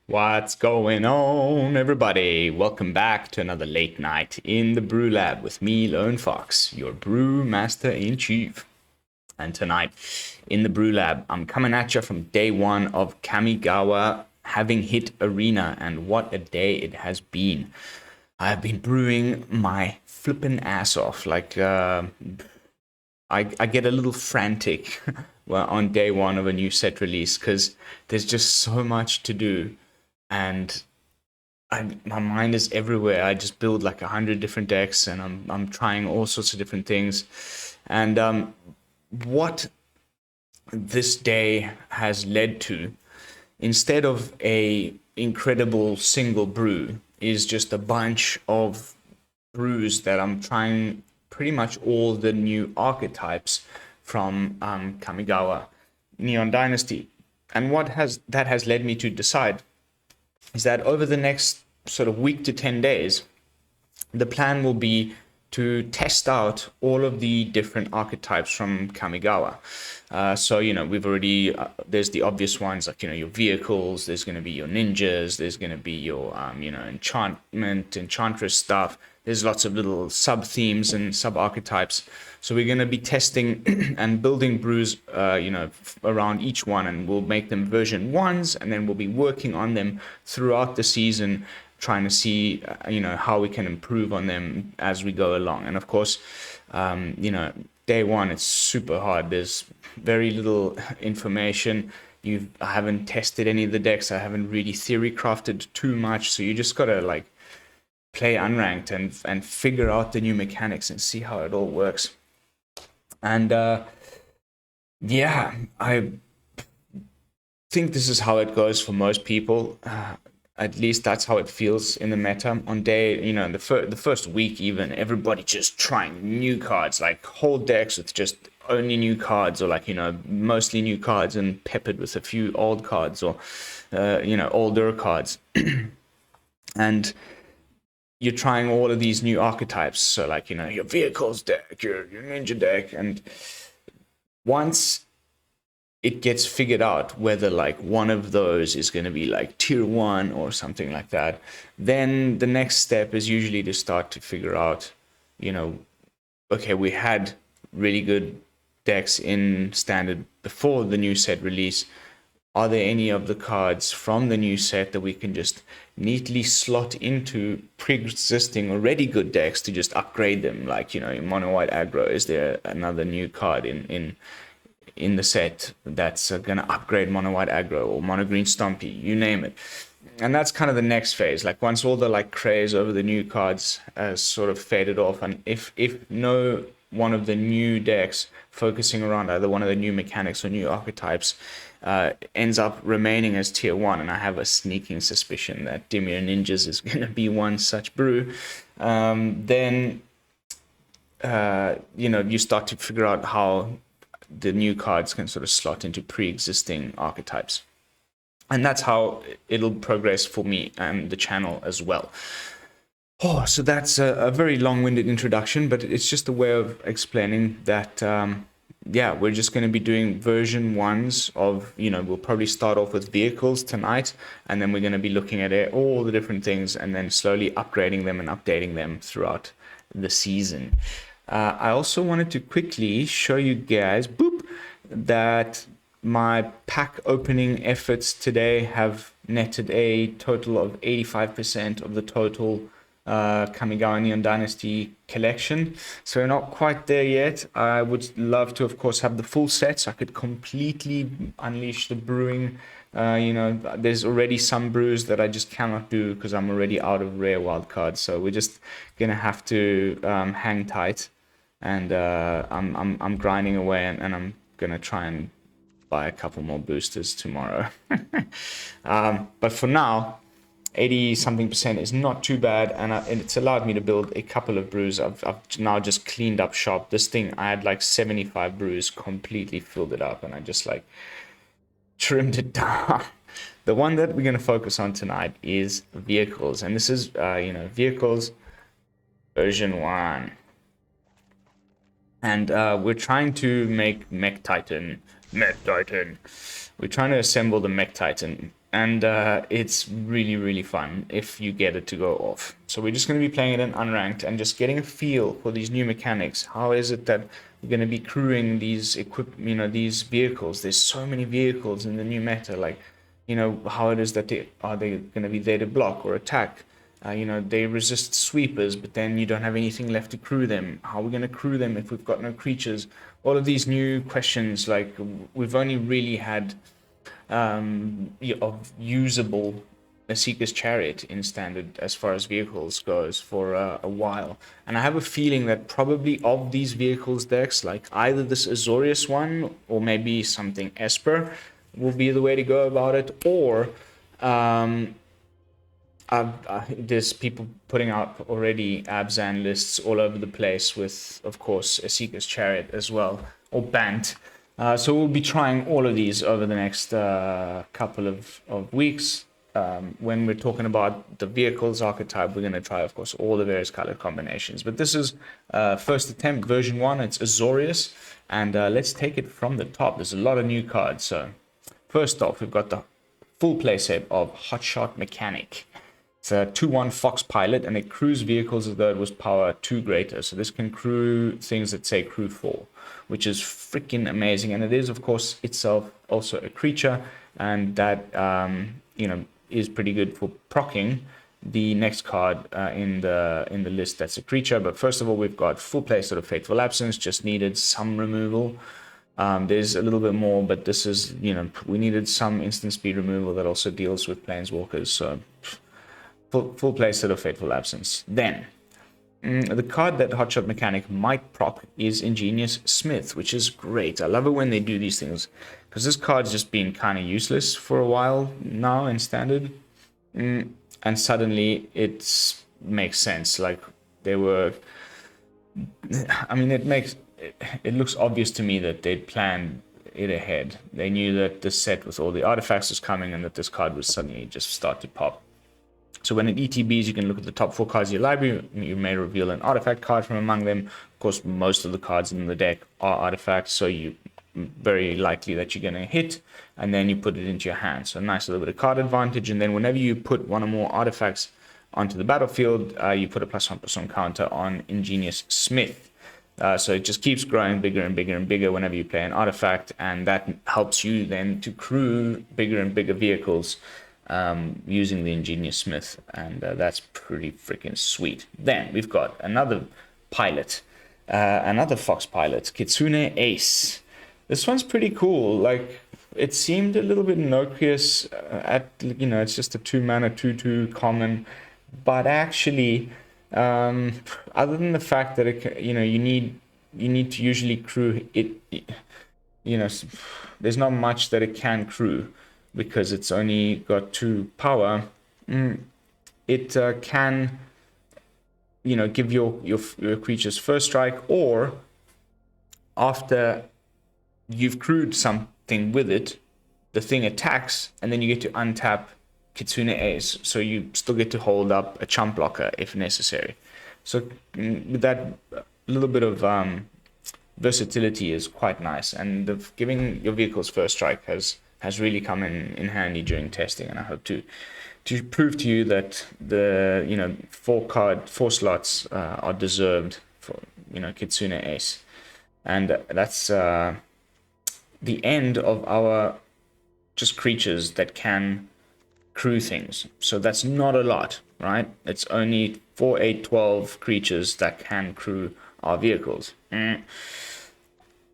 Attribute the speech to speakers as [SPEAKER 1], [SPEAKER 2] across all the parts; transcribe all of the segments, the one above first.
[SPEAKER 1] What's going on, everybody? Welcome back to another late night in the BrewLab with me, Lone Fox, your brew master in chief. And tonight in the BrewLab, I'm coming at you from day one of Kamigawa having hit Arena, and what a day it has been. I've been brewing my flippin' ass off. I get a little frantic on day one of a new set release because there's just so much to do, and my mind is everywhere. I just build like 100 different decks, and I'm trying all sorts of different things. And what this day has led to, instead of a incredible single brew, is just a bunch of brews that I'm trying pretty much all the new archetypes from Kamigawa Neon Dynasty. And what has led me to decide is that over the next sort of week to 10 days, the plan will be to test out all of the different archetypes from Kamigawa. So, we've already, there's the obvious ones like, your vehicles, there's going to be your ninjas, there's going to be your, enchantment, enchantress stuff. There's lots of little sub-themes and sub-archetypes. So we're going to be testing and building brews, around each one, and we'll make them version 1s, and then we'll be working on them throughout the season, trying to see, how we can improve on them as we go along. And of course, day one, it's super hard. There's very little information. I haven't tested any of the decks. I haven't really theory crafted too much. So you just got to play unranked and figure out the new mechanics and see how it all works. And I think this is how it goes for most people. At least that's how it feels in the meta. On day, the first week even, everybody just trying new cards, like whole decks with just only new cards, or mostly new cards and peppered with a few old cards, or older cards. And you're trying all of these new archetypes. So your vehicles deck, your ninja deck, and once it gets figured out whether one of those is going to be tier 1 or something like that, then the next step is usually to start to figure out, okay, we had really good decks in standard before the new set release. Are there any of the cards from the new set that we can just neatly slot into pre-existing already good decks to just upgrade them? In mono white aggro, is there another new card in the set that's going to upgrade mono white aggro, or mono green stompy, you name it? And that's kind of the next phase. Once all the craze over the new cards has sort of faded off, and if no one of the new decks focusing around either one of the new mechanics or new archetypes ends up remaining as tier 1, and I have a sneaking suspicion that Dimir Ninjas is going to be one such brew, then you start to figure out how the new cards can sort of slot into pre-existing archetypes. And that's how it'll progress for me and the channel as well. So that's a very long-winded introduction, but it's just a way of explaining that, we're just going to be doing version 1s of, we'll probably start off with vehicles tonight, and then we're going to be looking at all the different things and then slowly upgrading them and updating them throughout the season. I also wanted to quickly show you guys, that my pack opening efforts today have netted a total of 85% of the total Kamigawa Neon Dynasty collection. So we're not quite there yet. I would love to, of course, have the full set so I could completely unleash the brewing. There's already some brews that I just cannot do because I'm already out of rare wildcards. So we're just gonna have to hang tight. And I'm grinding away, and I'm gonna try and buy a couple more boosters tomorrow. But for now, 80-something% is not too bad, and it's allowed me to build a couple of brews. I've now just cleaned up shop. This thing, I had 75 brews, completely filled it up, and I just trimmed it down. The one that we're going to focus on tonight is vehicles, and this is vehicles version 1. And we're trying to make Mechtitan. We're trying to assemble the Mechtitan. and it's really, really fun if you get it to go off. So we're just going to be playing it in unranked and just getting a feel for these new mechanics. How is it that we're going to be crewing these these vehicles? There's so many vehicles in the new meta, like, how it is that are they going to be there to block or attack? They resist sweepers, but then you don't have anything left to crew them. How are we going to crew them if we've got no creatures? All of these new questions, like, we've only really had of usable Seeker's Chariot in standard as far as vehicles goes for a while. And I have a feeling that probably of these vehicles decks, like either this Azorius one or maybe something Esper will be the way to go about it, or there's people putting out already Abzan lists all over the place with, of course, a Seeker's Chariot as well, or Bant. So we'll be trying all of these over the next couple of weeks. When we're talking about the vehicles archetype, we're going to try, of course, all the various color combinations. But this is first attempt, version 1. It's Azorius. And let's take it from the top. There's a lot of new cards. So first off, we've got the full playset of Hotshot Mechanic. It's a 2/1 Fox Pilot, and it crews vehicles as though it was power 2 greater. So this can crew things that say crew 4, which is freaking amazing. And it is, of course, itself also a creature, and that is pretty good for proccing the next card in the list that's a creature. But first of all, we've got full play sort of Fateful Absence, just needed some removal. There's a little bit more, but this is, we needed some instant speed removal that also deals with planeswalkers. So full play sort of Fateful Absence. Then the card that Hotshot Mechanic might proc is Ingenious Smith, which is great. I love it when they do these things, because this card's just been kind of useless for a while now in standard, and suddenly it makes sense. Like, they were, it looks obvious to me that they'd planned it ahead. They knew that the set with all the artifacts was coming, and that this card would suddenly just start to pop. So when it ETBs, you can look at the top 4 cards of your library. You may reveal an artifact card from among them. Of course, most of the cards in the deck are artifacts, so you very likely that you're going to hit, and then you put it into your hand. So a nice little bit of card advantage. And then whenever you put one or more artifacts onto the battlefield, you put a +1/+1 counter on Ingenious Smith. So it just keeps growing bigger and bigger and bigger whenever you play an artifact, and that helps you then to crew bigger and bigger vehicles using the Ingenious Smith, and that's pretty freaking sweet. Then we've got another pilot, another Fox pilot, Kitsune Ace. This one's pretty cool. Like, it seemed a little bit innocuous it's just a 2-mana 2/2 common, but actually, other than the fact that it, you need to usually crew it, there's not much that it can crew, because it's only got 2 power. It can, give your creatures first strike, or after you've crewed something with it, the thing attacks, and then you get to untap Kitsune Ace, so you still get to hold up a chump blocker if necessary. So with that little bit of versatility is quite nice, and giving your vehicles first strike has really come in handy during testing, and I hope to prove to you that the 4 slots are deserved for Kitsune Ace. And that's the end of our just creatures that can crew things. So that's not a lot, right? It's only 4, 8, 12 creatures that can crew our vehicles.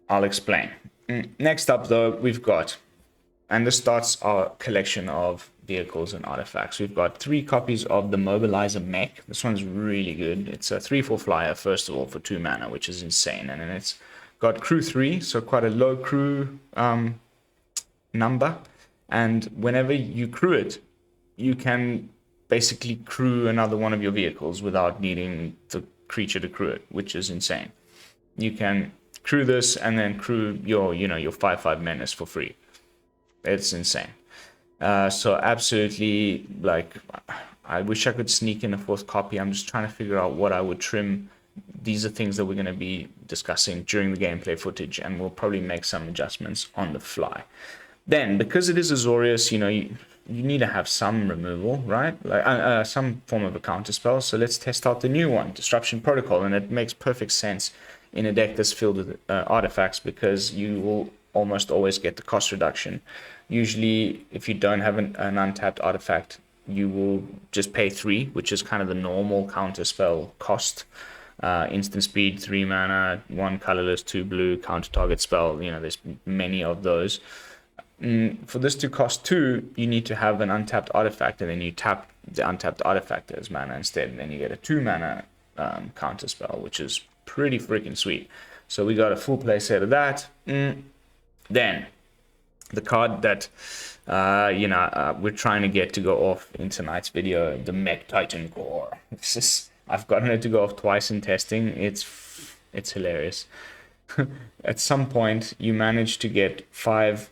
[SPEAKER 1] I'll explain. Next up, though, we've got, and this starts our collection of vehicles and artifacts. We've got 3 copies of the Mobilizer Mech. This one's really good. It's a 3/4 flyer, first of all, for 2 mana, which is insane. And then it's got crew 3, so quite a low crew number. And whenever you crew it, you can basically crew another one of your vehicles without needing the creature to crew it, which is insane. You can crew this and then crew your 5/5 menace for free. It's insane. So absolutely, like, I wish I could sneak in a 4th copy. I'm just trying to figure out what I would trim. These are things that we're going to be discussing during the gameplay footage, and we'll probably make some adjustments on the fly. Then, because it is Azorius, you need to have some removal, right? Like some form of a counter spell. So let's test out the new one, Disruption Protocol, and it makes perfect sense in a deck that's filled with artifacts, because you will almost always get the cost reduction. Usually, if you don't have an untapped artifact, you will just pay 3, which is kind of the normal counter spell cost. Instant speed, 3 mana, 1 colorless, 2 blue, counter target spell. You know, there's many of those. For this to cost 2, you need to have an untapped artifact, and then you tap the untapped artifact as mana instead, and then you get a 2 mana counter spell, which is pretty freaking sweet. So we got a full play set of that. Then the card that we're trying to get to go off in tonight's video, the Mechtitan Core. I've gotten it to go off twice in testing. It's hilarious. At some point, you manage to get 5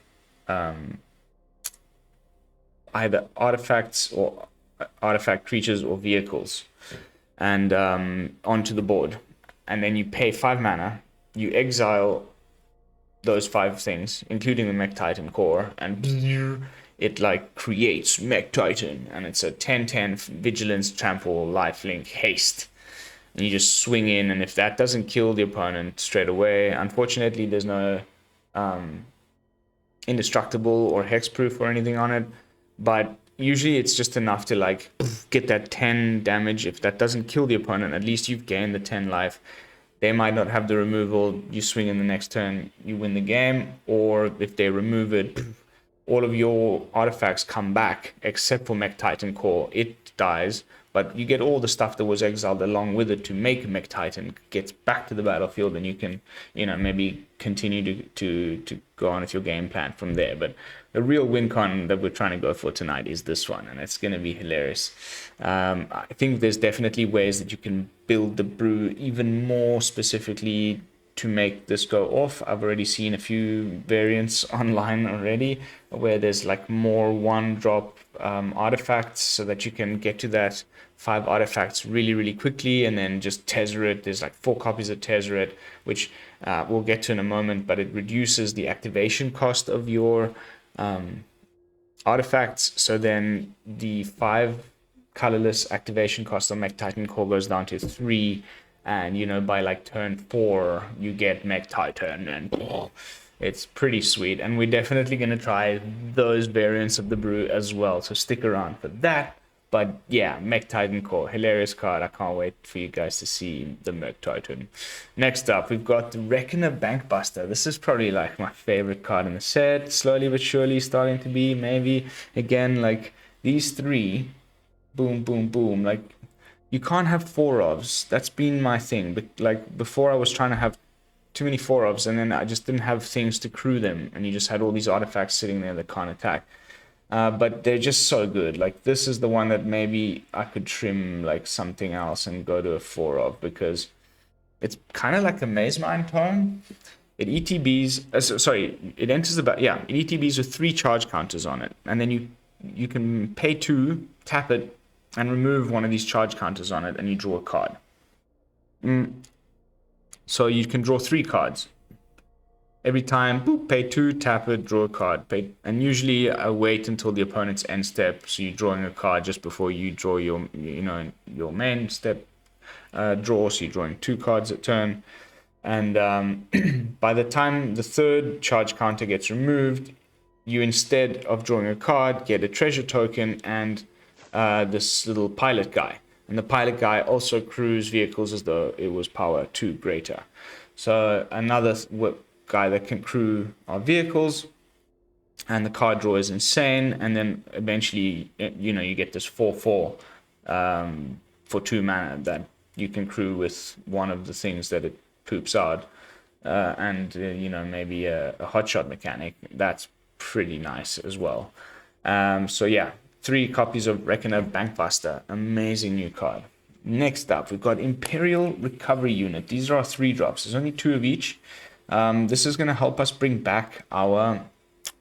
[SPEAKER 1] either artifacts or artifact creatures or vehicles, and onto the board, and then you pay 5 mana. You exile those 5 things, including the Mechtitan Core, and it like creates Mechtitan, and it's a 10/10 vigilance, trample, lifelink, haste. And you just swing in, and if that doesn't kill the opponent straight away, unfortunately there's no indestructible or hexproof or anything on it, but usually it's just enough to like get that 10 damage. If that doesn't kill the opponent, at least you've gained the 10 life. They might not have the removal, you swing in the next turn, you win the game. Or if they remove it, all of your artifacts come back except for Mechtitan Core. It dies, but you get all the stuff that was exiled along with it to make Mechtitan gets back to the battlefield, and you can, maybe continue to go on with your game plan from there. But the real win con that we're trying to go for tonight is this one, and it's going to be hilarious. I think there's definitely ways that you can build the brew even more specifically to make this go off. I've already seen a few variants online already where there's like more 1-drop artifacts, so that you can get to that 5 artifacts really, really quickly, and then just Tezzeret. There's like 4 copies of Tezzeret, which we'll get to in a moment, but it reduces the activation cost of your artifacts. So then the 5 colorless activation cost of Mechtitan Core goes down to 3, and by like turn 4 you get Mechtitan, and it's pretty sweet. And we're definitely going to try those variants of the brew as well, so stick around for that. But yeah, Mechtitan Core, hilarious card. I can't wait for you guys to see the Mechtitan. Next up, we've got the Reckoner Bankbuster. This is probably like my favorite card in the set. Slowly but surely starting to be, maybe. Again, like these 3, boom, boom, boom. Like, you can't have 4-ofs. That's been my thing. But like before, I was trying to have too many 4-ofs, and then I just didn't have things to crew them, and you just had all these artifacts sitting there that can't attack. But they're just so good. Like, this is the one that maybe I could trim like something else and go to a 4-of, because it's kind of like a Maze Mind Tome. It ETBs, it enters it ETBs with 3 charge counters on it, and then you can pay 2, tap it, and remove one of these charge counters on it, and you draw a card. So you can draw 3 cards. Every time, boop, pay 2, tap it, draw a card. And usually I wait until the opponent's end step, so you're drawing a card just before you draw your main step draw, so you're drawing 2 cards a turn. And by the time the 3rd charge counter gets removed, you, instead of drawing a card, get a treasure token and this little pilot guy. And the pilot guy also crews vehicles as though it was power 2 greater. So another guy that can crew our vehicles, and the card draw is insane. And then eventually, you get this 4/4 for 2 mana that you can crew with one of the things that it poops out, and maybe a Hotshot Mechanic. That's pretty nice as well. So yeah, 3 copies of Reckoner Bankbuster, amazing new card. Next up, we've got Imperial Recovery Unit. These are our 3-drops. There's only 2 of each. This is going to help us bring back our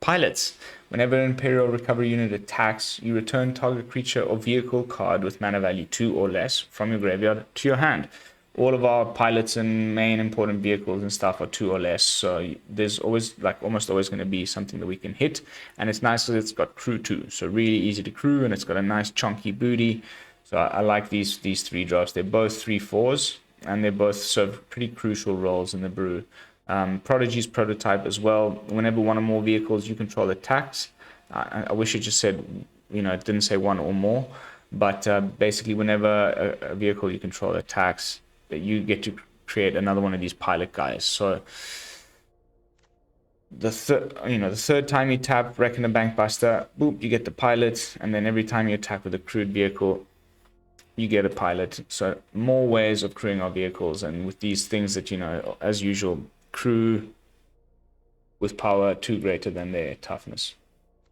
[SPEAKER 1] pilots. Whenever an Imperial Recovery Unit attacks, you return target creature or vehicle card with mana value 2 or less from your graveyard to your hand. all of our pilots and main important vehicles and stuff are 2 or less. So there's always, like, almost always going to be something that we can hit. And it's nice because it's got crew too. So really easy to crew, and it's got a nice chunky booty. So I like these 3 drops. They're both 3/4s, and they both serve pretty crucial roles in the brew. Prodigy's prototype as well. Whenever one or more vehicles you control attacks, I wish it just said, you know, it didn't say 1 or more. But basically, whenever a vehicle you control attacks, you get to create another one of these pilot guys. So the third time you tap Reckoner Bankbuster, boop, you get the pilot, and then every time you attack with a crewed vehicle, you get a pilot. So more ways of crewing our vehicles, and with these things that, you know, as usual, crew with power 2 greater than their toughness.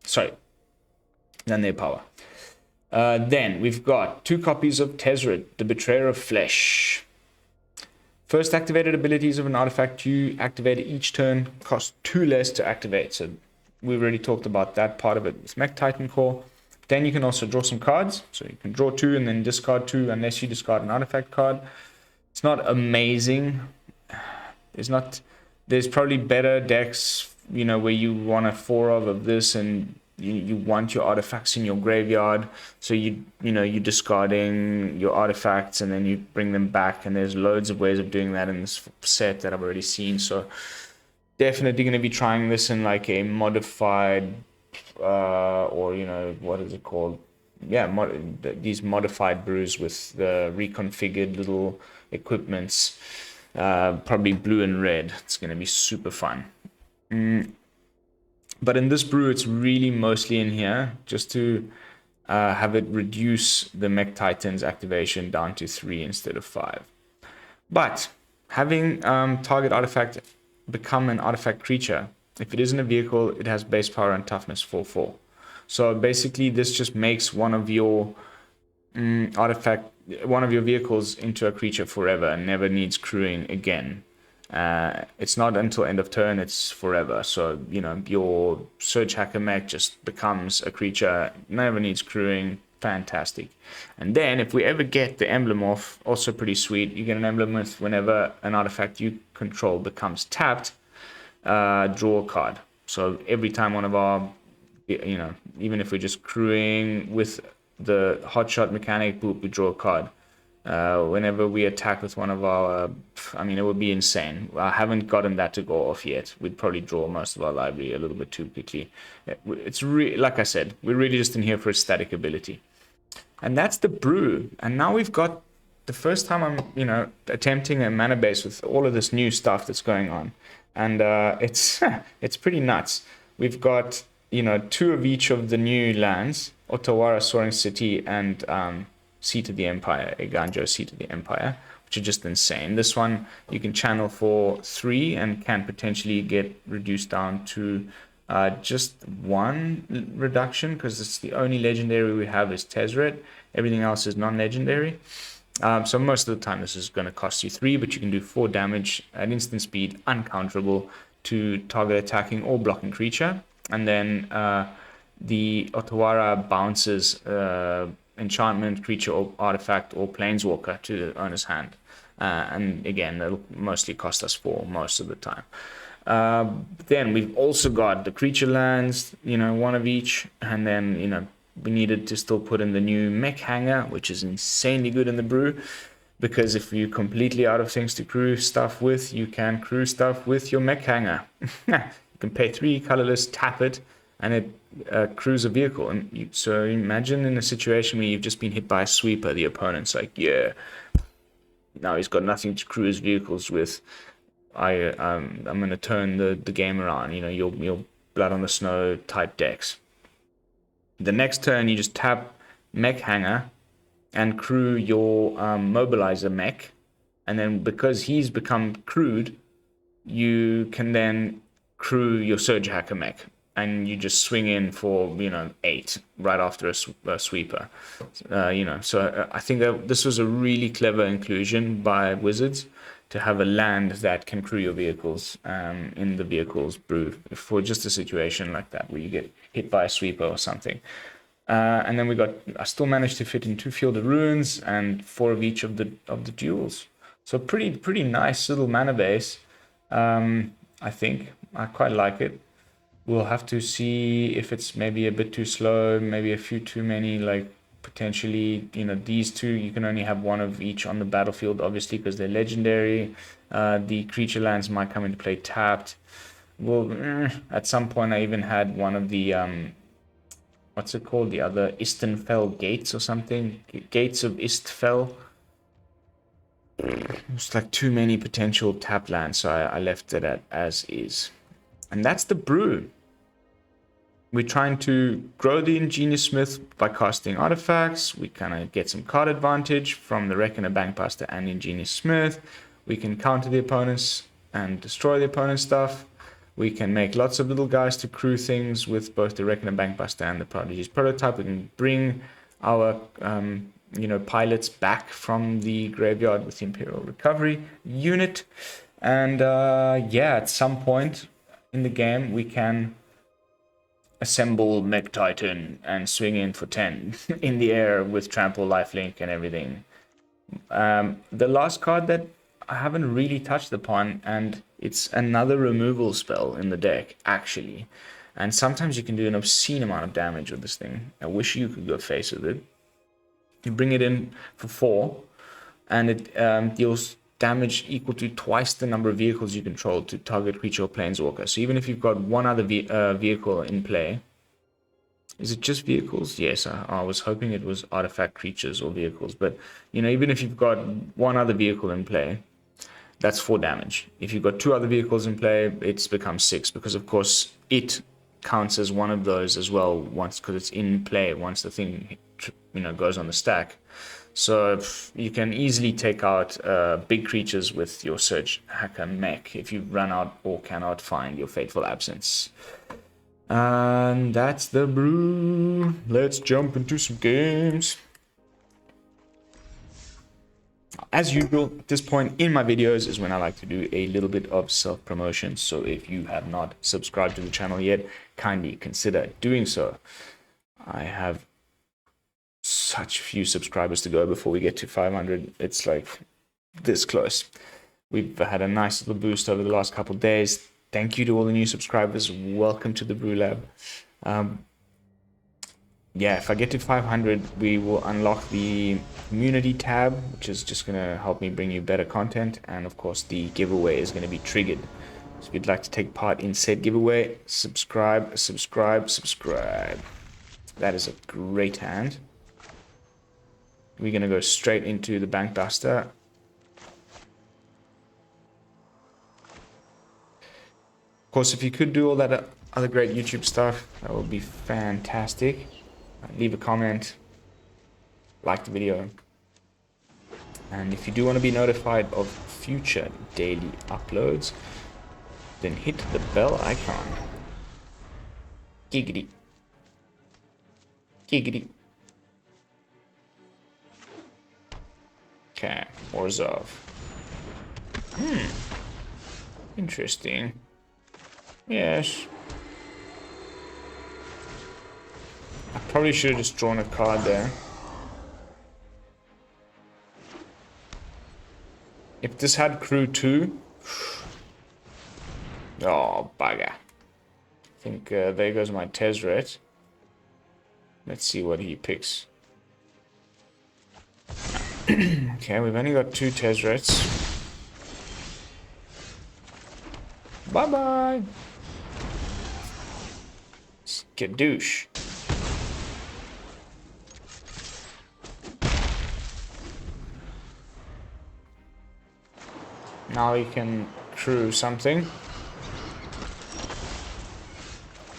[SPEAKER 1] Sorry, than their power. Then we've got 2 copies of Tezzeret, the Betrayer of Flesh. First activated abilities of an artifact you activate each turn cost 2 less to activate. So we've already talked about that part of it with Mechtitan Core. Then you can also draw some cards. So you can draw 2 and then discard 2 unless you discard an artifact card. It's not amazing. There's probably better decks, you know, where you want a 4 of this, and you want your artifacts in your graveyard, so you're discarding your artifacts and then you bring them back, and there's loads of ways of doing that in this set that I've already seen. So definitely going to be trying this in like a modified or, you know, what is it called, these modified brews with the reconfigured little equipments, probably blue and red. It's going to be super fun. But in this brew, it's really mostly in here just to have it reduce the Mechtitan's activation down to 3 instead of 5. But having target artifact become an artifact creature, if it isn't a vehicle, it has base power and toughness 4/4. So basically, this just makes one of your vehicles into a creature forever and never needs crewing again. It's not until end of turn, it's forever. So, you know, your Surgehacker Mech just becomes a creature, never needs crewing. Fantastic. And then if we ever get the emblem off, also pretty sweet. You get an emblem with whenever an artifact you control becomes tapped, draw a card. So every time one of our, you know, even if we're just crewing with the Hotshot Mechanic, boop, we draw a card. Whenever we attack with one of our, I mean, it would be insane. I haven't gotten that to go off yet. We'd probably draw most of our library a little bit too quickly. It's like I said, we're really just in here for a static ability. And that's the brew. And now we've got the first time I'm, you know, attempting a mana base with all of this new stuff that's going on. And it's pretty nuts. We've got, you know, 2 of each of the new lands, Otawara, Soaring City, and Seat of the Empire, Eiganjo, Seat of the Empire, which are just insane. This one you can channel for 3 and can potentially get reduced down to just 1 reduction, because it's the only legendary we have is Tezzeret. Everything else is non-legendary. So most of the time this is going to cost you 3, but you can do 4 damage at instant speed, uncounterable, to target attacking or blocking creature. And then the Otawara bounces enchantment, creature, or artifact, or planeswalker to the owner's hand. And again, that'll mostly cost us 4 most of the time. Then we've also got the creature lands, you know, 1 of each. And then, you know, we needed to still put in the new Mech Hangar, which is insanely good in the brew. Because if you're completely out of things to crew stuff with, you can crew stuff with your Mech Hangar. You can pay 3 colorless, tap it, and it crews a vehicle. And so imagine in a situation where you've just been hit by a sweeper, the opponent's like, yeah, now he's got nothing to crew his vehicles with. I'm going to turn the game around, you know, your Blood on the Snow type decks. The next turn, you just tap Mech Hangar and crew your Mobilizer Mech. And then because he's become crewed, you can then crew your Surgehacker Mech. And you just swing in for, you know, 8 right after a sweeper. You know, so I think that this was a really clever inclusion by Wizards to have a land that can crew your vehicles in the vehicles brew for just a situation like that where you get hit by a sweeper or something. And then I still managed to fit in 2 Field of Ruins and 4 of each of the duels. So pretty nice little mana base. I think I quite like it. We'll have to see if it's maybe a bit too slow, maybe a few too many, like potentially, you know, these two, you can only have one of each on the battlefield, obviously, because they're legendary. The creature lands might come into play tapped. Well, at some point I even had one of the, what's it called? The other Istenfell Gates or something? Gates of Istfell. It's like too many potential tap lands, so I left it at as is. And that's the brew. We're trying to grow the Ingenious Smith by casting artifacts. We kind of get some card advantage from the Reckoner Bankbuster and Ingenious Smith. We can counter the opponents and destroy the opponent's stuff. We can make lots of little guys to crew things with both the Reckoner Bankbuster and the Prodigy's prototype. We can bring our pilots back from the graveyard with the Imperial Recovery unit. And at some point in the game, we can assemble Mechtitan and swing in for 10 in the air with trample, lifelink, and everything. The last card that I haven't really touched upon, and it's another removal spell in the deck, actually. And sometimes you can do an obscene amount of damage with this thing. I wish you could go face with it. You bring it in for 4, and it deals damage equal to twice the number of vehicles you control to target creature or planeswalker. So even if you've got one other vehicle in play, is it just vehicles? Yes, I was hoping it was artifact creatures or vehicles, but you know, even if you've got one other vehicle in play, that's 4 damage. If you've got 2 other vehicles in play, it's become 6, because of course it counts as one of those as well once, because it's in play once the thing goes on the stack. So you can easily take out big creatures with your Surgehacker Mech if you run out or cannot find your Fateful Absence. And that's the brew. Let's jump into some games. As usual, at this point in my videos is when I like to do a little bit of self-promotion. So if you have not subscribed to the channel yet, kindly consider doing so. I have such few subscribers to go before we get to 500. It's like this close. We've had a nice little boost over the last couple of days. Thank you to all the new subscribers. Welcome to the BrewLab. If I get to 500, we will unlock the community tab, which is just going to help me bring you better content. And of course, the giveaway is going to be triggered. So if you'd like to take part in said giveaway, subscribe. That is a great hand. We're going to go straight into the Bankbuster. Of course, if you could do all that other great YouTube stuff, that would be fantastic. Leave a comment, like the video, and if you do want to be notified of future daily uploads, then hit the bell icon. Giggity. Giggity. Okay, Orzhov. Interesting. Yes. I probably should have just drawn a card there. If this had crew 2... Oh, bugger. I think there goes my Tezzeret. Let's see what he picks. Okay, we've only got 2 Tezzerets. Bye-bye. Skadoosh. Now you can crew something.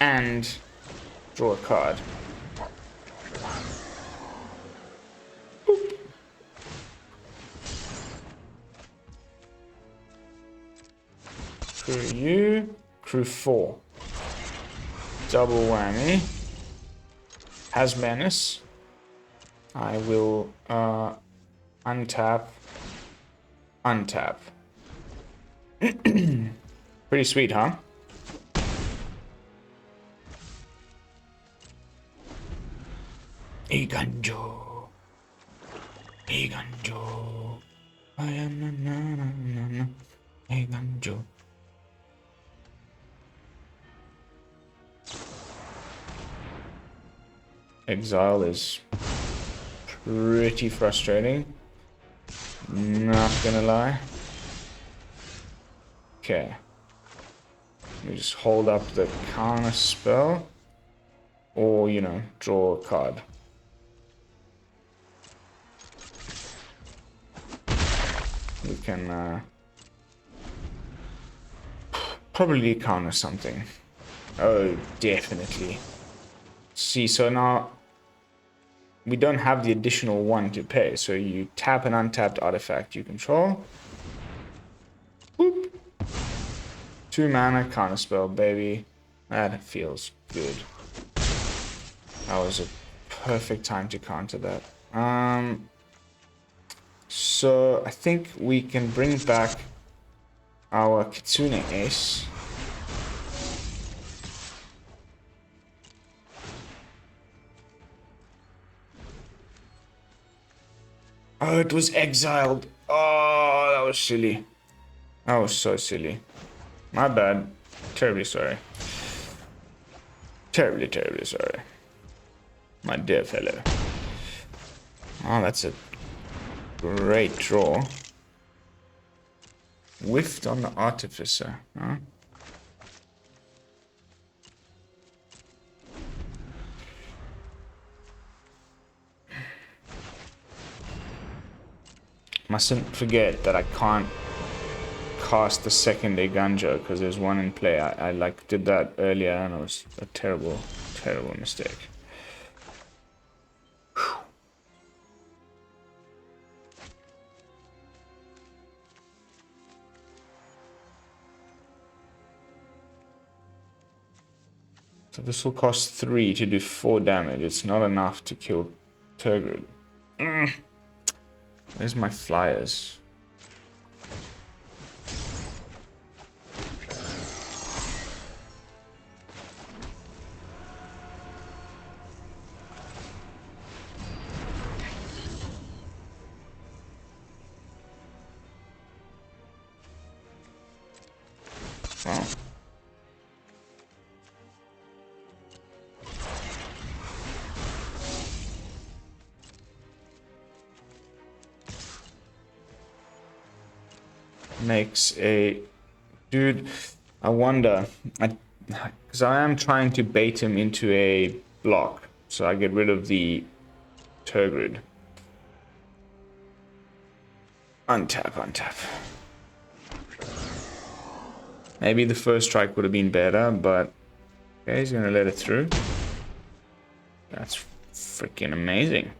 [SPEAKER 1] And draw a card. Crew you, crew 4. Double whammy. Has menace. I will untap. Pretty sweet, huh? Eiganjo. I am na Eiganjo. Exile is pretty frustrating. Not gonna lie. Okay. We just hold up the counter spell. Or, you know, draw a card. We can probably counter something. Oh, definitely. See, so now we don't have the additional one to pay. So you tap an untapped artifact you control. Boop. 2 mana counterspell, baby. That feels good. That was a perfect time to counter that. So I think we can bring back our Kitsune Ace. Oh, it was exiled. Oh, that was silly. That was so silly. My bad. Terribly sorry. Terribly, terribly sorry. My dear fellow. Oh, that's a great draw. Whiffed on the Artificer, huh? Mustn't forget that I can't cast the second Eiganjo because there's one in play. I like did that earlier and it was a terrible, terrible mistake. So this will cost 3 to do 4 damage. It's not enough to kill Tezzeret. Where's my flyers? Wow. Makes a... Dude, I wonder... Because I am trying to bait him into a block. So I get rid of the Tezzeret. Untap, untap. Maybe the first strike would have been better, but... Okay, he's gonna let it through. That's freaking amazing.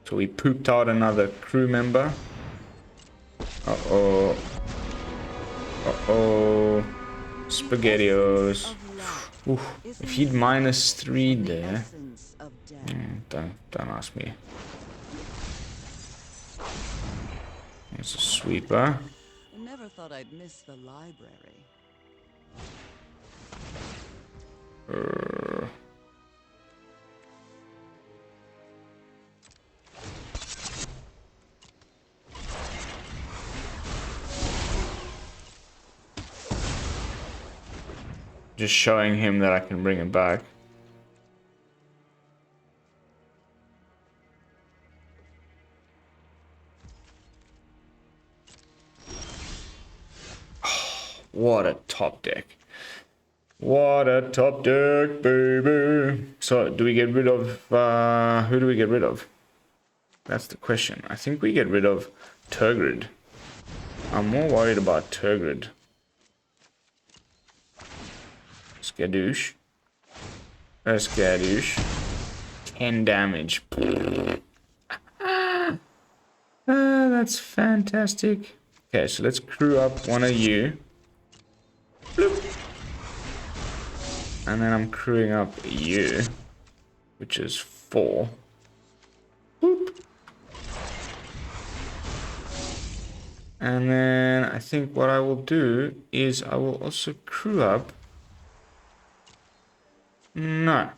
[SPEAKER 1] So we pooped out another crew member. Uh-oh. Uh-oh. SpaghettiOs. Oof. If he'd -3 there... don't ask me. It's a sweeper.
[SPEAKER 2] I never thought I'd miss the library.
[SPEAKER 1] Just showing him that I can bring him back. What a top deck. What a top deck, baby. So, do we get rid of... who do we get rid of? That's the question. I think we get rid of Tezzeret. I'm more worried about Tezzeret. Skadoosh. Skadoosh. 10 damage. That's fantastic. Okay, so let's crew up one of you. Bloop. And then I'm crewing up you, which is 4. Boop. And then I think what I will do is I will also crew up. No.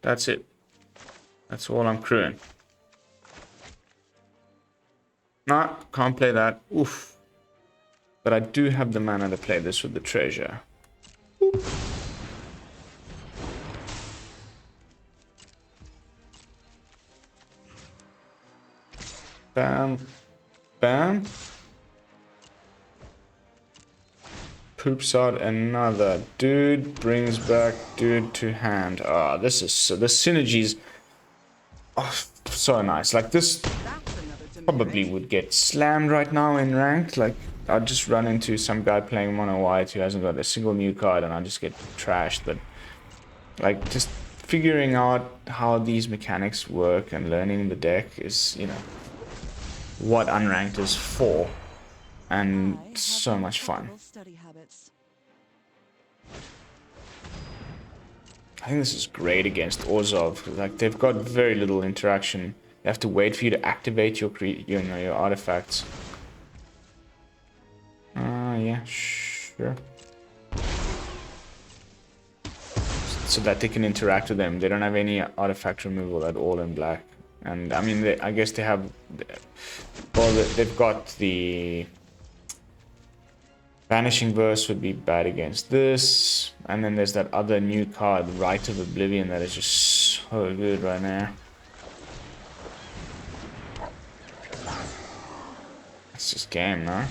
[SPEAKER 1] That's it. That's all I'm crewing. Nah, can't play that. Oof. But I do have the mana to play this with the treasure. Oop. Bam. Bam. Poops out another. Dude brings back dude to hand. Ah, this is so... The synergies... Oh, so nice. Like, this probably would get slammed right now in ranked. Like, I'll just run into some guy playing mono white who hasn't got a single new card and I'll just get trashed. But, like, just figuring out how these mechanics work and learning the deck is, you know, what unranked is for. And so much fun. I think this is great against Orzhov. Like, they've got very little interaction. They have to wait for you to activate your your artifacts. Yeah, sure. So that they can interact with them. They don't have any artifact removal at all in black. And I mean, I guess they have. Well, they've got the Vanishing Verse would be bad against this, and then there's that other new card, Rite of Oblivion, that is just so good right now. It's just game, no?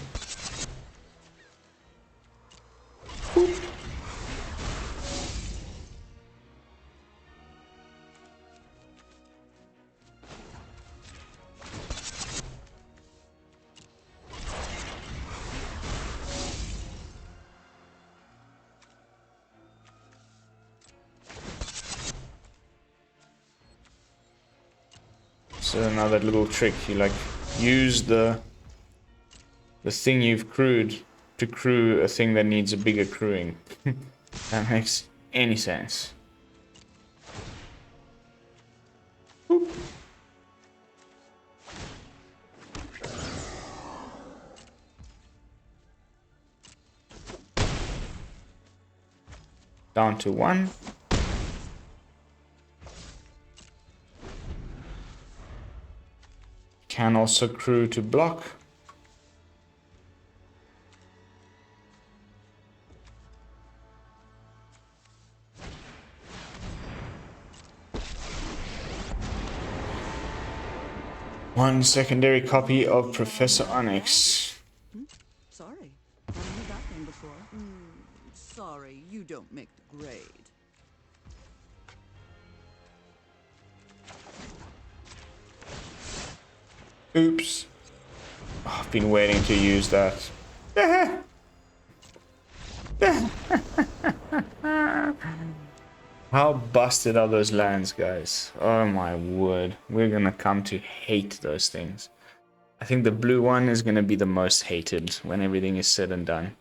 [SPEAKER 1] So another little trick, you like use the thing you've crewed to crew a thing that needs a bigger crewing. That makes any sense. Boop. Down to 1. Can also crew to block. One secondary copy of Professor Onyx.
[SPEAKER 2] Sorry, haven't heard that name before. Sorry, you don't make the grade.
[SPEAKER 1] Oops. Oh, I've been waiting to use that. How busted are those lands, guys? Oh my word. We're gonna come to hate those things. I think the blue one is gonna be the most hated when everything is said and done.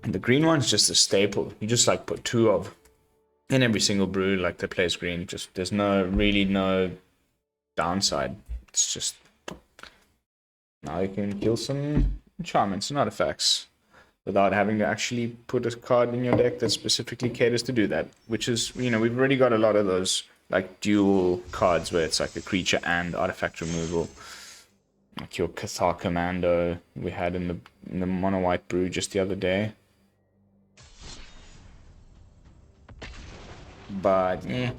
[SPEAKER 1] And the green one's just a staple. You just like put 2 of in every single brew, like that plays green. Just there's really no downside. It's just now you can kill some enchantments and artifacts without having to actually put a card in your deck that specifically caters to do that. Which is, you know, we've already got a lot of those like dual cards where it's like a creature and artifact removal. Like your Cathar Commando we had in the mono white brew just the other day. But yeah.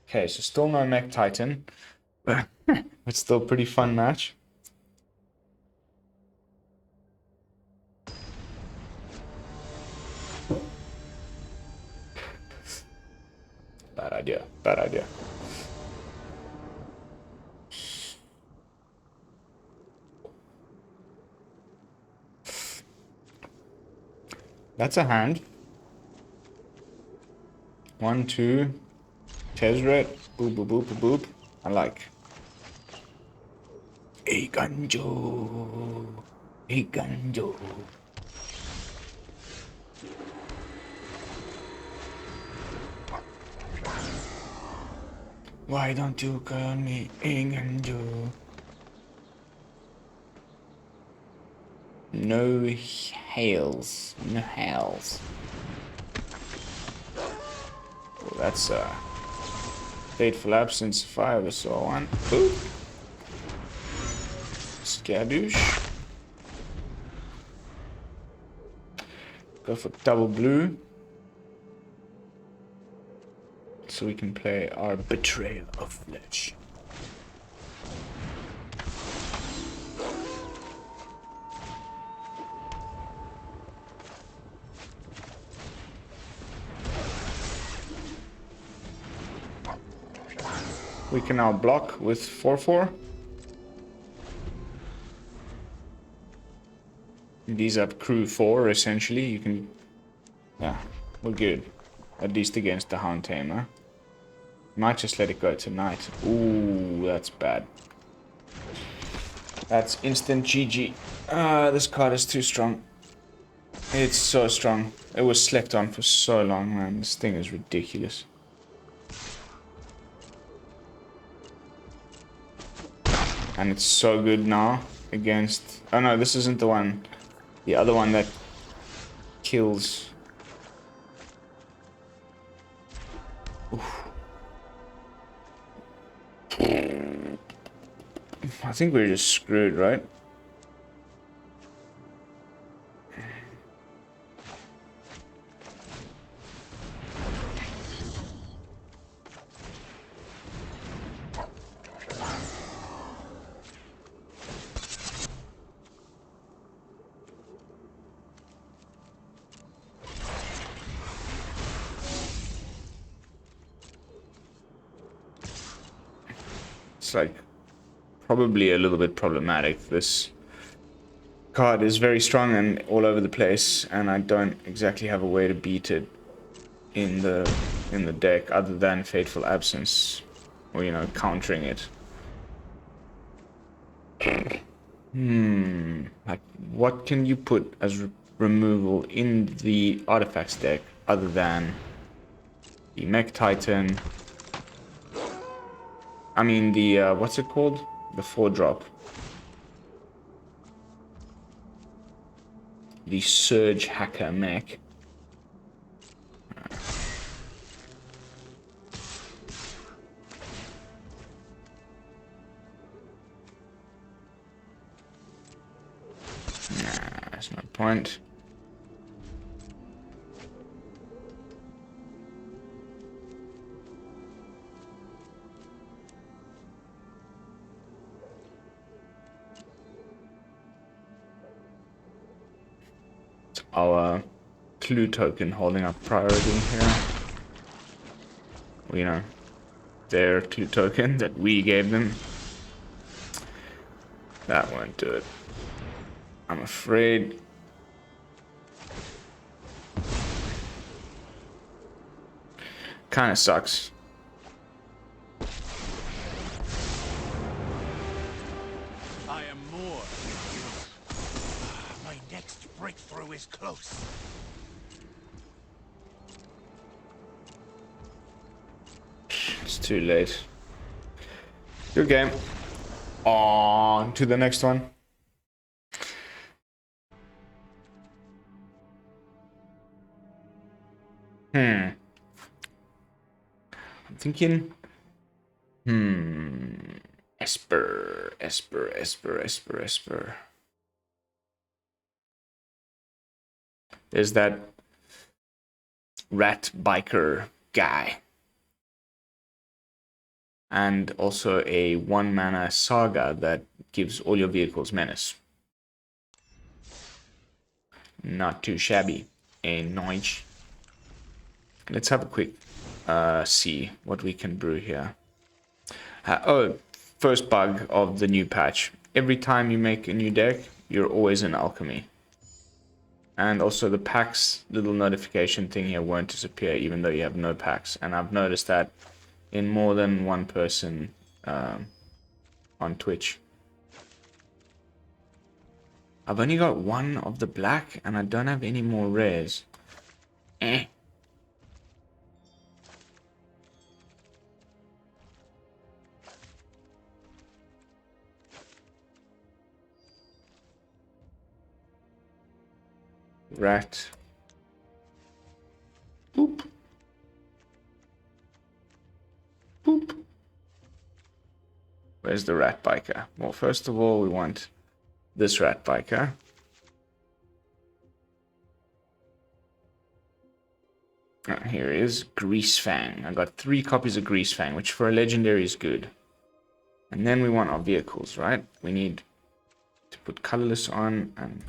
[SPEAKER 1] Okay, so still no Mechtitan, but it's still a pretty fun match. Bad idea, bad idea. That's a hand. 1, 2. Tezzeret. Boop, boop, boop, boop, boop. I like. Eiganjo. Eiganjo. Why don't you call me Eiganjo? No hails. No hails. Oh, that's Fateful Absence if I ever saw one. Ooh. Skadoosh. Go for double blue. So we can play our Betrayal of Flesh. We can now block with 4/4. These are crew 4 essentially. You can, yeah, we're good. At least against the Hound Tamer. Might just let it go tonight. Ooh, that's bad. That's instant GG. This card is too strong. It's so strong. It was slept on for so long, man. This thing is ridiculous. And it's so good now against... Oh no, this isn't the one. The other one that kills... Oof. I think we're just screwed, right? It's like probably a little bit problematic. This card is very strong and all over the place, and I don't exactly have a way to beat it in the deck other than Fateful Absence, or you know, countering it. Like what can you put as removal in the artifacts deck other than the Mechtitan? I mean the what's it called? The 4-drop. The Surgehacker Mech. Nah, that's no point. Our clue token holding up priority here. Well, you know, their clue token that we gave them. That won't do it. I'm afraid. Kinda sucks.
[SPEAKER 3] I am more. My next breakthrough is close.
[SPEAKER 1] It's too late. Good game. On to the next one. I'm thinking. Esper. There's that rat biker guy. And also a 1-mana saga that gives all your vehicles menace. Not too shabby. A nice. Let's have a quick see what we can brew here. First bug of the new patch. Every time you make a new deck, you're always in alchemy. And also the packs little notification thing here won't disappear even though you have no packs. And I've noticed that in more than one person on Twitch. I've only got one of the black and I don't have any more rares. Rat. Boop. Boop. Where's the rat biker? Well, first of all, we want this rat biker. Here is Grease Fang. I got 3 copies of Grease Fang, which for a legendary is good. And then we want our vehicles, right? We need to put colorless on, and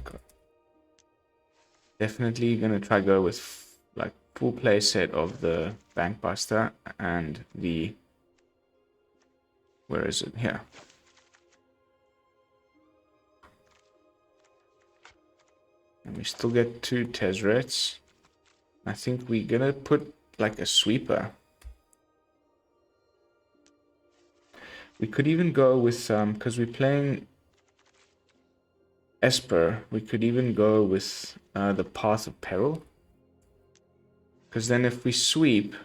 [SPEAKER 1] definitely gonna try go with like full play set of the Bankbuster and the, where is it? Here. And we still get 2 Tezzerets. I think we're gonna put like a sweeper. We could even go with, because we're playing Esper, we could even go with the Path of Peril. Because then if we sweep,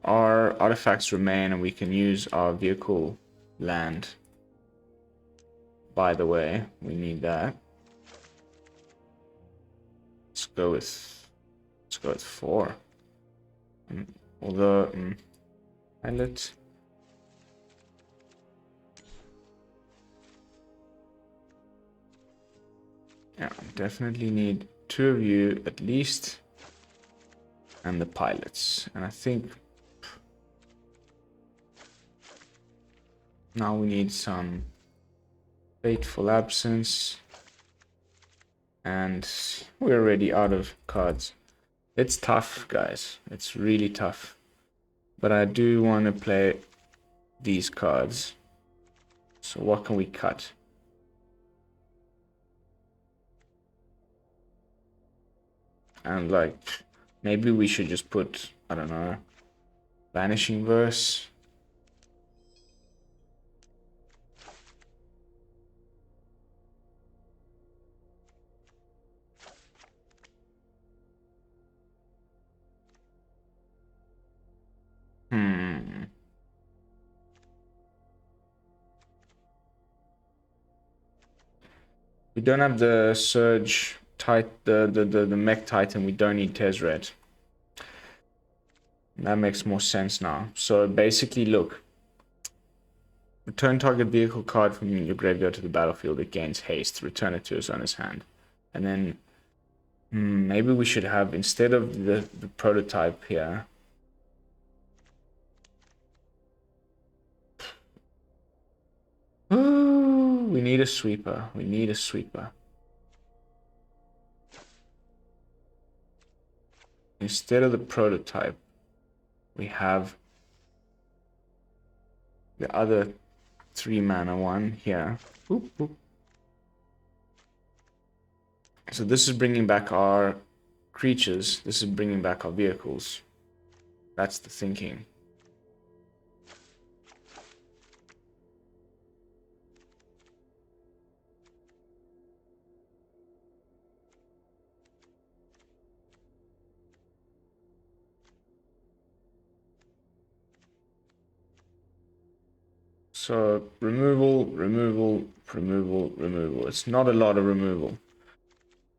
[SPEAKER 1] our artifacts remain and we can use our vehicle land. By the way, we need that. Let's go with 4. Although pilot. Yeah, definitely need 2 of you at least, and the pilots. And I think now we need some Fateful Absence, and we're already out of cards. It's tough, guys. It's really tough. But I do want to play these cards. So what can we cut? And like, maybe we should just put, I don't know, Vanishing Verse. We don't have the Surge the Mechtitan. We don't need Tezzeret. That makes more sense now. So basically, look. Return target vehicle card from your graveyard to the battlefield. It gains haste. Return it to his owner's hand. And then maybe we should have, instead of the prototype here, we need a sweeper. We need a sweeper. Instead of the prototype, we have the other 3-mana one here. Boop, boop. So this is bringing back our creatures. This is bringing back our vehicles. That's the thinking. So removal, removal, removal, removal. It's not a lot of removal.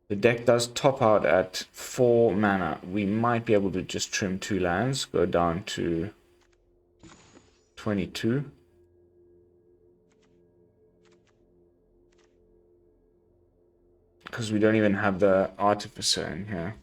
[SPEAKER 1] The deck does top out at 4 mana. We might be able to just trim 2 lands, go down to 22. Because we don't even have the Artificer in here.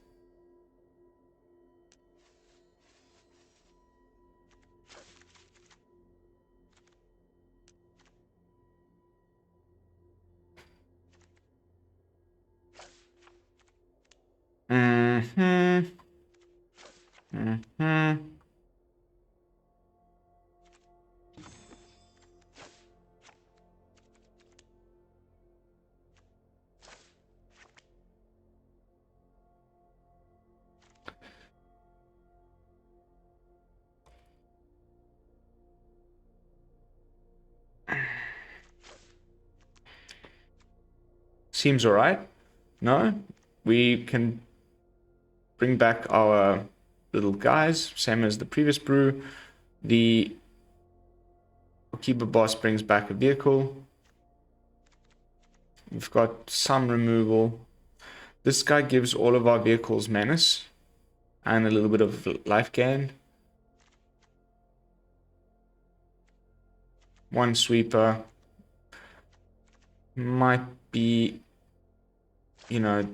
[SPEAKER 1] Seems alright. No? We can bring back our little guys, same as the previous brew. The Bookkeeper Boss brings back a vehicle. We've got some removal. This guy gives all of our vehicles menace. and a little bit of life gain. One sweeper might be, you know,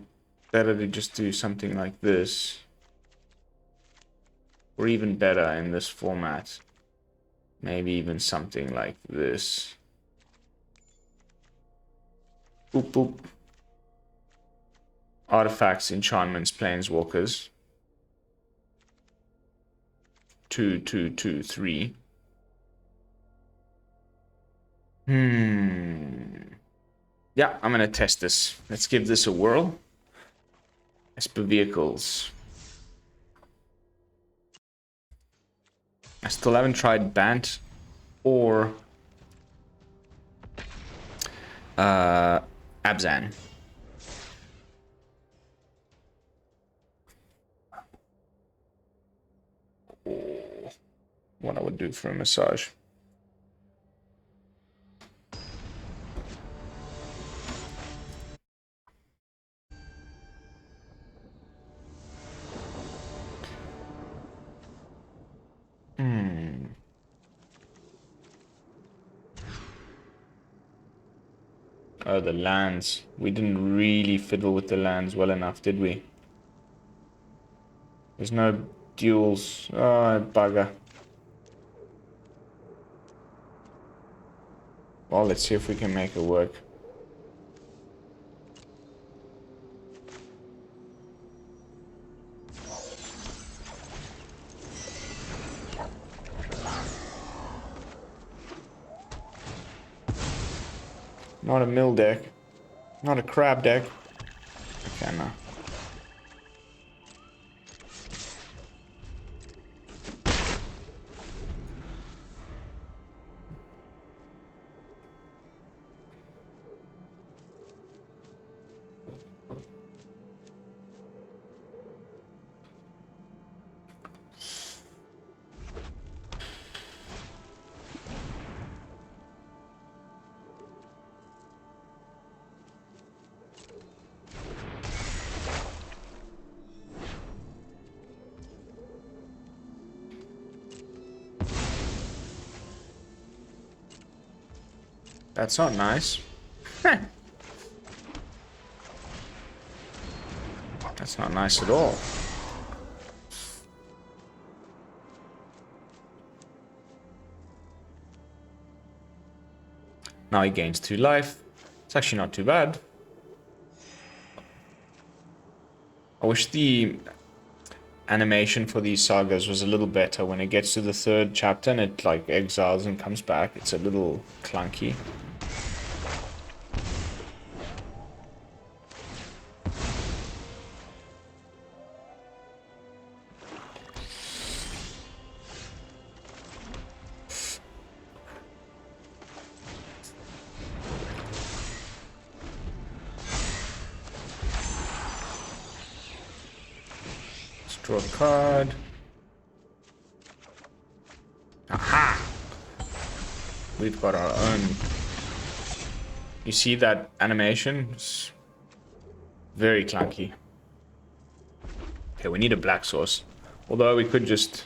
[SPEAKER 1] better to just do something like this, or even better in this format, maybe even something like this. Boop boop. Artifacts, enchantments, planeswalkers. 2, 2, 2, 3. Yeah, I'm gonna test this. Let's give this a whirl. Esper vehicles. I still haven't tried Bant or Abzan. What I would do for a massage. Oh, the lands. We didn't really fiddle with the lands well enough, did we? There's no duels. Oh, bugger. Well, let's see if we can make it work. Not a mill deck. Not a crab deck. Okay, no. That's not nice. That's not nice at all. Now he gains 2 life. It's actually not too bad. I wish the animation for these sagas was a little better. When it gets to the 3rd chapter and it like exiles and comes back, it's a little clunky. Draw a card. Aha! We've got our own. You see that animation? It's very clunky. Okay, we need a black source. Although we could just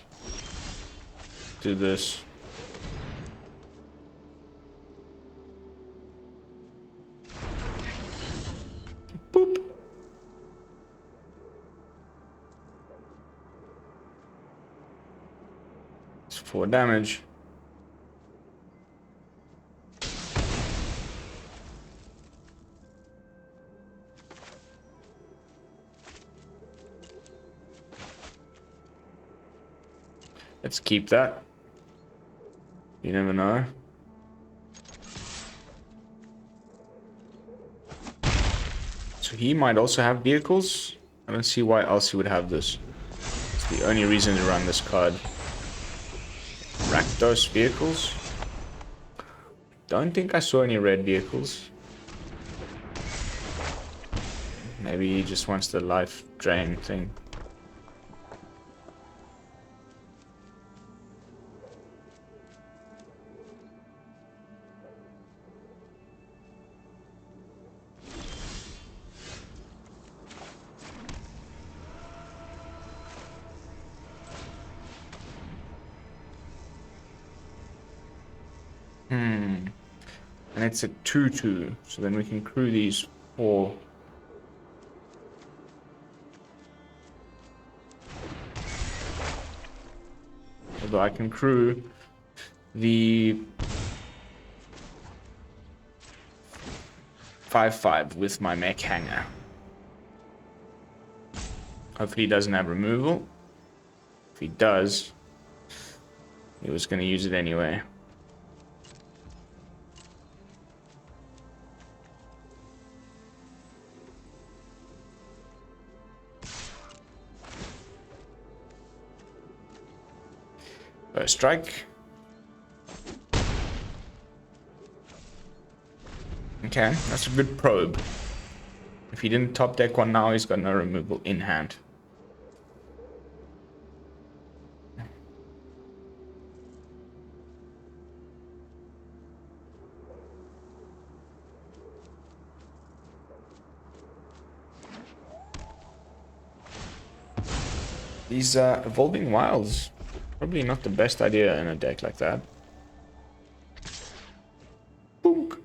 [SPEAKER 1] do this. Boop. It's 4 damage. Let's keep that. You never know. So he might also have vehicles. I don't see why else he would have this. It's the only reason to run this card. Rakdos vehicles. Don't think I saw any red vehicles. Maybe he just wants the life drain thing. And it's a 2/2. So then we can crew these 4. Although I can crew the 5/5 with my Mech Hangar. Hopefully he doesn't have removal. If he does, he was going to use it anyway. First strike. Okay, that's a good probe. If he didn't top deck one now, he's got no removal in hand. These Evolving Wilds, probably not the best idea in a deck like that. Boonk.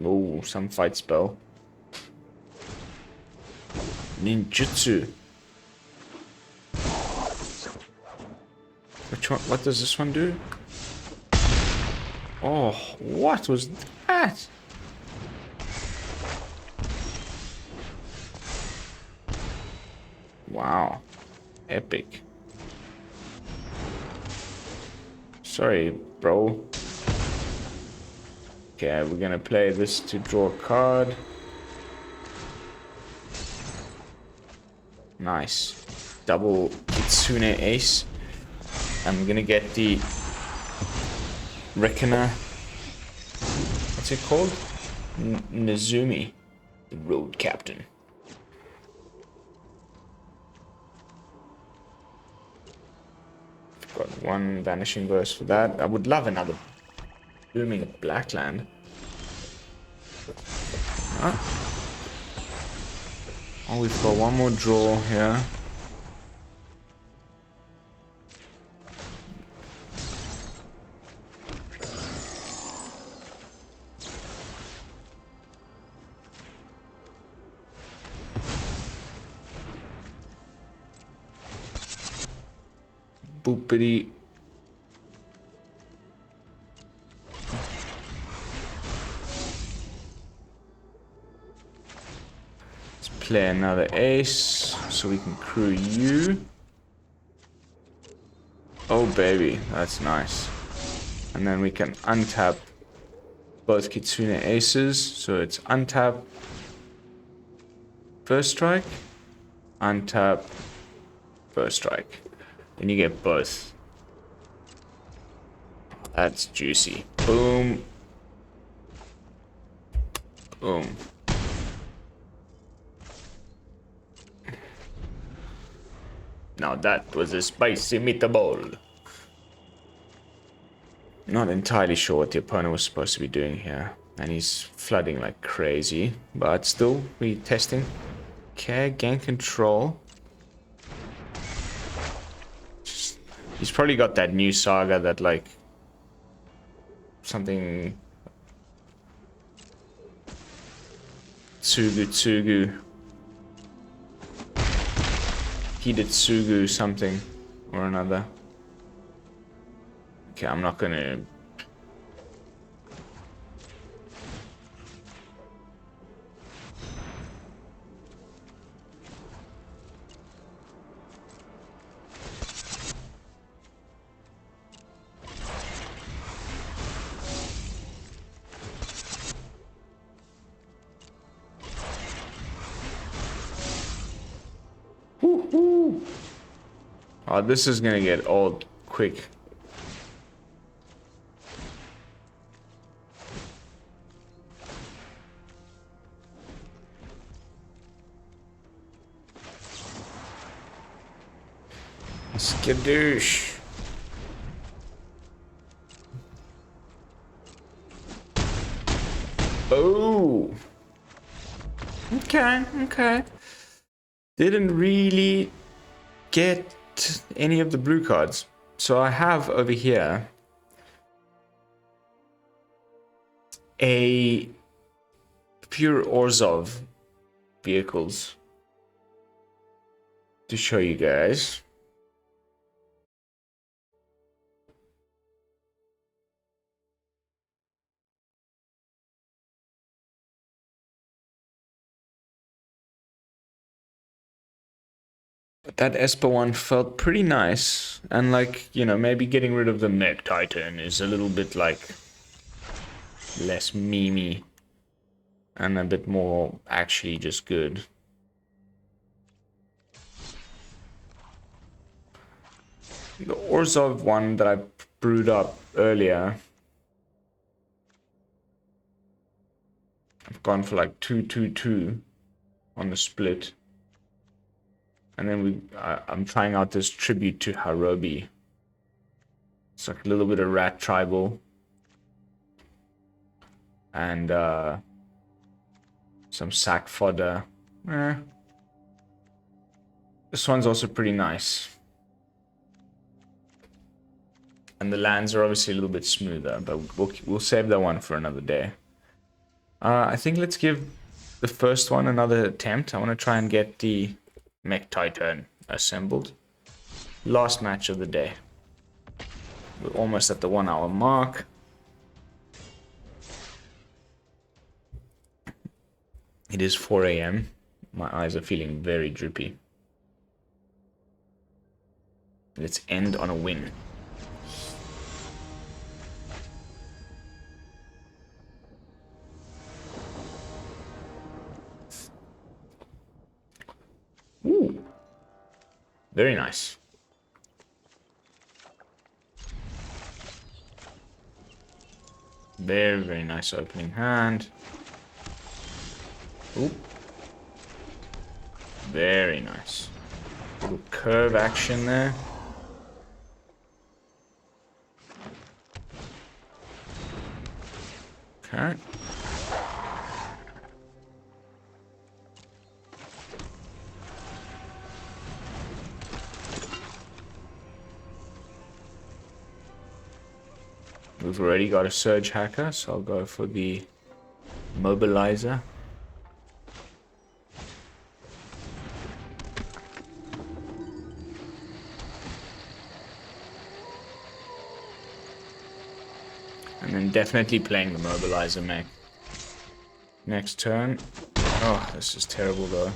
[SPEAKER 1] Oh, some fight spell. Ninjutsu. Which one? What does this one do? Oh, what was that? Wow. Epic. Sorry, bro. Okay, we're gonna play this to draw a card. Nice. Double Kitsune Ace. I'm gonna get the Reckoner. What's it called? Nezumi. The Road Captain. Got one Vanishing Verse for that. I would love another Booming Blackland. Huh? Oh, we've got one more draw here. Boopity. Let's play another ace so we can crew you. Oh baby, that's nice. And then we can untap both Kitsune Aces. So it's untap, first strike, untap, first strike. Then you get both. That's juicy. Boom. Boom. Now that was a spicy meatball. Not entirely sure what the opponent was supposed to be doing here. And he's flooding like crazy. But still, we're testing. Okay, gain control. He's probably got that new saga that like something Tsugu Hidetsugu something or another. Okay, I'm not gonna Oh, this is gonna get old quick. Skadoosh. Oh. Okay, okay. Didn't really get any of the blue cards. So I have over here a pure Orzhov vehicles to show you guys. But that Esper one felt pretty nice, and like, you know, maybe getting rid of the Mechtitan is a little bit like less memey and a bit more actually just good. The Orzhov one that I brewed up earlier, I've gone for like 2-2-2 on the split. And then I'm trying out this tribute to Harobi. It's like a little bit of rat tribal. And some sack fodder. This one's also pretty nice. And the lands are obviously a little bit smoother, but we'll save that one for another day. I think let's give the first one another attempt. I want to try and get the Mechtitan assembled. Last match of the day. We're almost at the 1 hour mark. It is 4 AM. My eyes are feeling very droopy. Let's end on a win. Ooh. Very nice. Very, very nice opening hand. Ooh. Very nice. Little curve action there. Okay. We've already got a Surgehacker, so I'll go for the Mobilizer. And then definitely playing the Mobilizer Mech. Next turn. Oh, this is terrible though.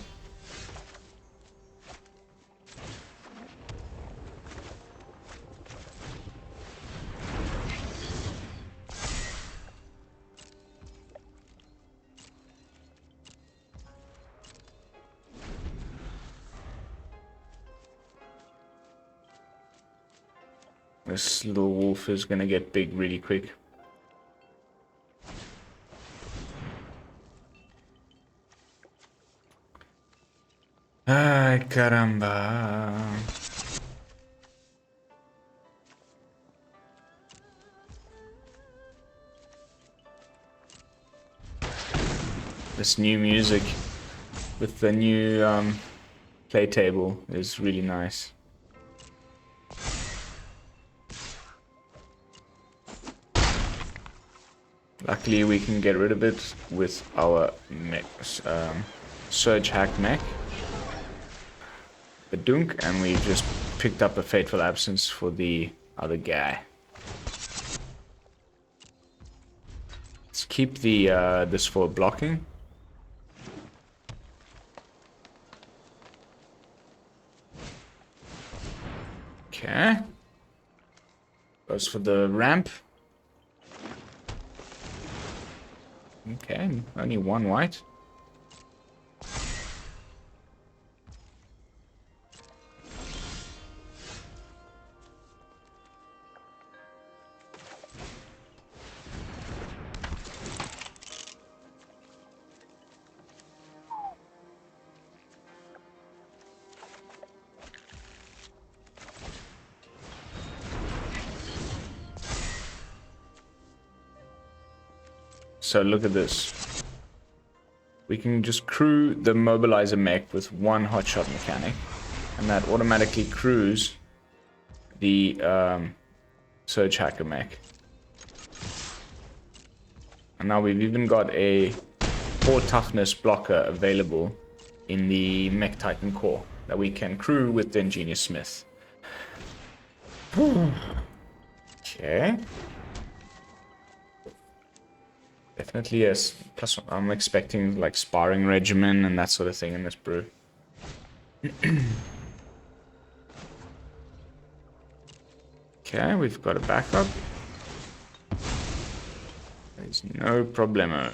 [SPEAKER 1] This little wolf is gonna get big really quick. Ay, caramba. This new music with the new play table is really nice. Luckily we can get rid of it with our Surgehacker Mech. The dunk, and we just picked up a Fateful Absence for the other guy. Let's keep the this for blocking. Okay. Goes for the ramp. Okay, only one white. So look at this. We can just crew the Mobilizer Mech with one Hotshot Mechanic, and that automatically crews the Surgehacker Mech. And now we've even got a 4 toughness blocker available in the Mechtitan Core that we can crew with the Ingenious Smith. Okay. Definitely yes. Plus I'm expecting like sparring regimen and that sort of thing in this brew. Okay, we've got a backup. There's no problemo.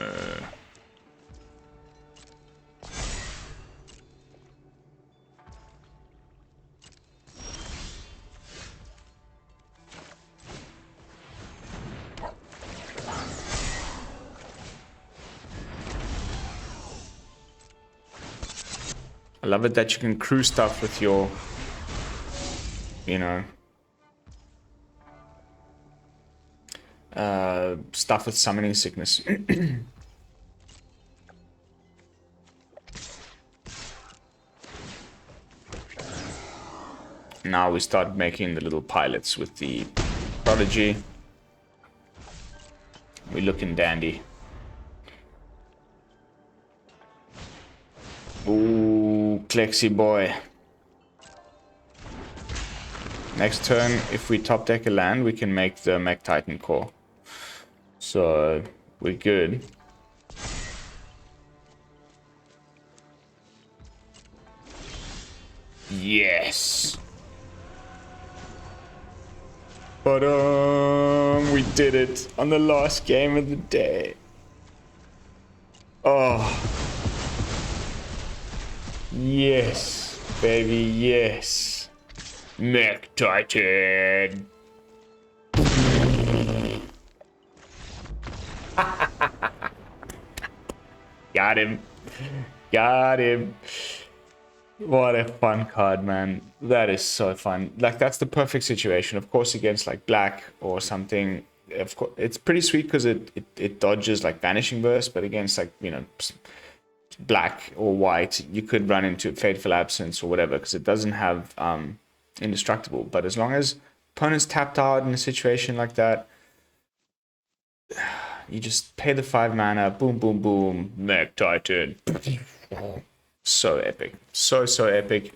[SPEAKER 1] I love it that you can crew stuff with your, you know, stuff with summoning sickness. Now we start making the little pilots with the Prodigy. We're looking dandy. Ooh, Klexi boy. Next turn, if we top deck a land, we can make the Mechtitan Core. So, we're good. Yes! But we did it on the last game of the day. Oh. Yes, baby, yes. Mechtitan. Got him. Got him. What a fun card, man. That is so fun. Like, that's the perfect situation. Of course, against, like, black or something. Of course, it's pretty sweet because it dodges, like, Vanishing Burst. But against, like, you know, black or white, you could run into Fateful Absence or whatever because it doesn't have Indestructible. But as long as opponent's tapped out in a situation like that, you just pay the 5 mana, boom, boom, boom, Mechtitan. So epic. So epic.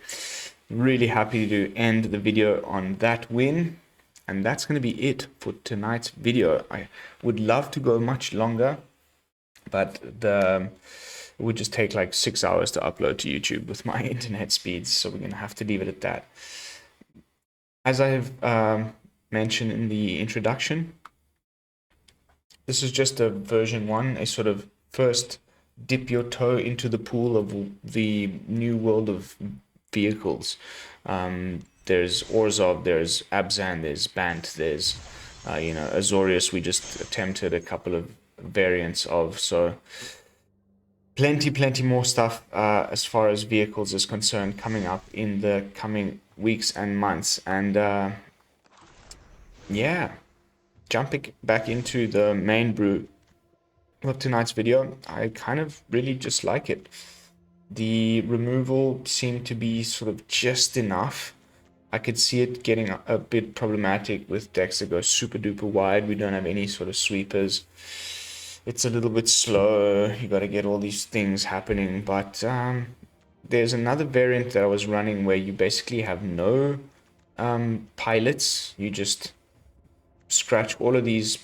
[SPEAKER 1] Really happy to end the video on that win. And that's going to be it for tonight's video. I would love to go much longer, but it would just take like 6 hours to upload to YouTube with my internet speeds. So we're going to have to leave it at that. As I've mentioned in the introduction, this is just a version 1, a sort of first dip your toe into the pool of the new world of vehicles. There's Orzhov, there's Abzan, there's Bant, there's you know, Azorius we just attempted a couple of variants of, so plenty more stuff as far as vehicles is concerned coming up in the coming weeks and months. And yeah, jumping back into the main brew of tonight's video, I kind of really just like it. The removal seemed to be sort of just enough. I could see it getting a bit problematic with decks that go super duper wide. We don't have any sort of sweepers. It's a little bit slow. You got to get all these things happening. But there's another variant that I was running where you basically have no pilots. You just scratch all of these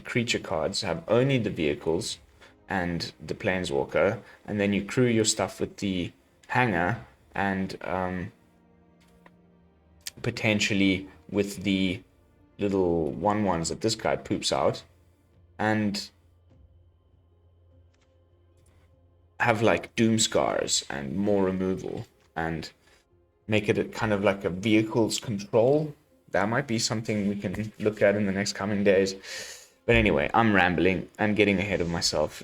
[SPEAKER 1] creature cards, have only the vehicles and the planeswalker, and then you crew your stuff with the hangar and potentially with the little 1/1s that this guy poops out, and have like doom scars and more removal and make it a kind of like a vehicles control. That might be something we can look at in the next coming days. But anyway, I'm rambling and getting ahead of myself.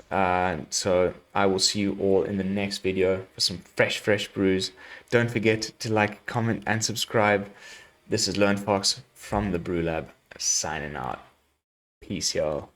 [SPEAKER 1] So I will see you all in the next video for some fresh brews. Don't forget to like, comment, and subscribe. This is LearnFox from the BrewLab, signing out. Peace, y'all.